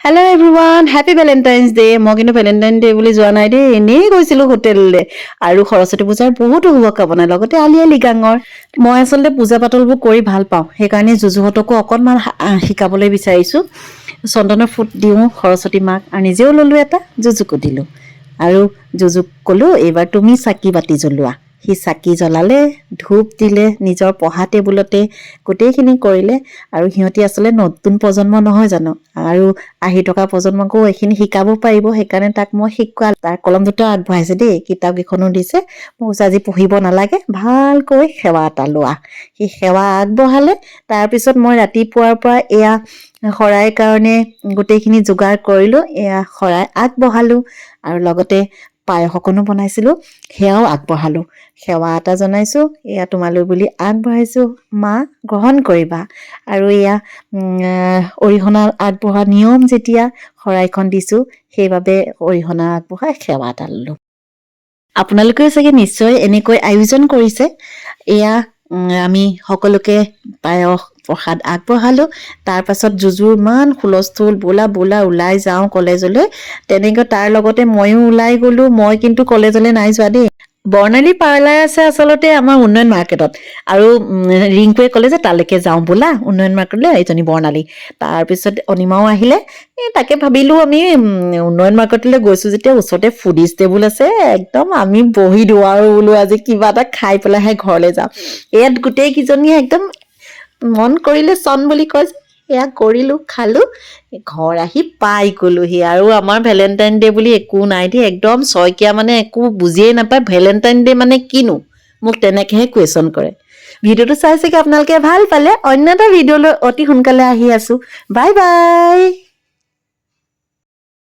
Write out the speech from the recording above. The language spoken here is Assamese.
Hello' everyone, happy Valentine's day. মই কিন্তু ভেলেণ্টাইন ডে বুলি যোৱা নাই দেই, এনেই গৈছিলোঁ হোটেললৈ। আৰু সৰস্বতী পূজাৰ বহুতো শুভকামনা, লগতে আলি আই লৃগাঙৰ। মই আচলতে পূজা পাতলবোৰ কৰি ভাল পাওঁ, সেইকাৰণে যুযুহঁতকো অকণমান শিকাবলৈ বিচাৰিছোঁ। চন্দনৰ ফুট দিওঁ সৰস্বতী মাক, আৰু নিজেও ল'লোঁ এটা, যুযুকো দিলোঁ। আৰু যুযুক ক'লোঁ, এইবাৰ তুমি চাকি বাতি জ্বলোৱা। সি চাকি জ্বলালে, ধূপ দিলে, নিজৰ পঢ়া টেবুলতে গোটেইখিনি কৰিলে। আৰু সিহঁতি আচলতে নতুন প্ৰজন্ম নহয় জানো, আৰু আহি থকা প্ৰজন্মকো এইখিনি শিকাব পাৰিব। সেইকাৰণে তাক মই শিকোৱা, তাৰ কলম দুটা আগবঢ়াইছে দেই, কিতাপ কেইখনো দিছে। মই কৈছোঁ আজি পঢ়িব নালাগে, ভালকৈ সেৱা এটা লোৱা। সি সেৱা আগবঢ়ালে। তাৰপিছত মই ৰাতিপুৱাৰ পৰা এয়া শৰাইৰ কাৰণে গোটেইখিনি যোগাৰ কৰিলোঁ, এয়া শৰাই আগবঢ়ালোঁ। আৰু লগতে পায়স অকণো বনাইছিলোঁ, সেয়াও আগবঢ়ালোঁ। সেৱা এটা জনাইছোঁ, এয়া তোমালৈ বুলি আগবঢ়াইছোঁ, মা গ্ৰহণ কৰিবা। আৰু এয়া অৰিহণা আগবঢ়োৱা নিয়ম, যেতিয়া শৰাইখন দিছোঁ, সেইবাবে অৰিহণা আগবঢ়াই সেৱা এটা ল'লোঁ। আপোনালোকেও চাগে নিশ্চয় এনেকৈ আয়োজন কৰিছে। এয়া আমি সকলোকে পায়স প্ৰসাদ আগবঢ়ালোঁ। তাৰ পাছত যুযুৰ ইমান হুলস্থুল, বোলা বোলা ওলাই যাওঁ কলেজলৈ। তেনেকৈ তাৰ লগতে ময়ো ওলাই গ'লোঁ। মই কিন্তু কলেজলৈ নাই যোৱা দেই। বৰ্ণালী পাৰ্লাৰ আছে আচলতে আমাৰ উন্নয়ন মাৰ্কেটত। আৰু ৰিংকুৱে ক'লে যে তালৈকে যাওঁ বোলা, উন্নয়ন মাৰ্কেটলৈ, এইজনী বৰ্ণালী। তাৰপিছত অনিমাও আহিলে। তাকে ভাবিলোঁ আমি উন্নয়ন মাৰ্কেটলৈ গৈছোঁ যেতিয়া ওচৰতে ফুডিজ টেবুল আছে, একদম আমি বহি দিওঁ আৰু বোলো আজি কিবা এটা খাই পেলাইহে ঘৰলৈ যাওঁ। ইয়াত গোটেইকেইজনীয়ে একদম মন কৰিলে চন বুলি কয় যে, এয়া কৰিলোঁ, খালোঁ, ঘৰ আহি পাই গ'লোহি। আৰু আমাৰ ভেলেণ্টাইন ডে বুলি একো নাই দেই, একদম শইকীয়া মানে একো বুজিয়েই নাপায় ভেলেণ্টাইন ডে মানে কিনো, মোক তেনেকৈহে কুৱেশ্যন কৰে। ভিডিঅ'টো চাই চাগে আপোনালোকে ভাল পালে। অন্য এটা ভিডিঅ'লৈ অতি সোনকালে আহি আছোঁ। Bye bye.